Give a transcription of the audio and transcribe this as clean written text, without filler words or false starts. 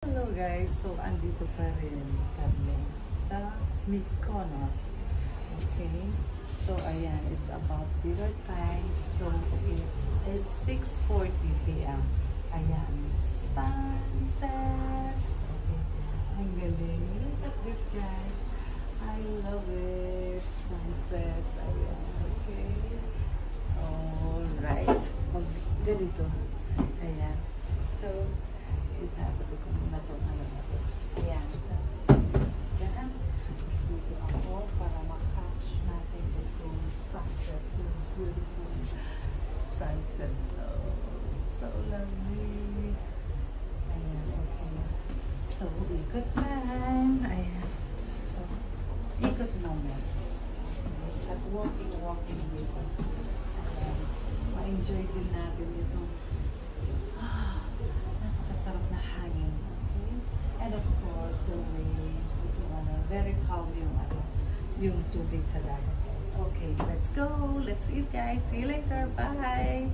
Hello guys, so andito pa rin kami sa Mykonos. Okay, so ayan, it's about dinner time. So it's 6:40 p.m. Ayan, sunsets. Okay, ang galing. Look at this guys, I love it. Sunsets. Ayan, okay. Alright, ganito. Ayan, so itasabi ko muna itong ano na ito. Ayan. Diyan. Dito ako para makatch natin itong sunsets. Yung beautiful sunsets. So lovely. Ayan, okay. So, ikot time. Ayan. So, ikot moments. Okay. At walking dito. Ayan. Ma-enjoy din natin itong napakasarap na hangin. Okay? And of course, the waves. Very calm yung tubig sa dagat, guys. Okay, let's go. Let's eat, guys. See you later. Bye!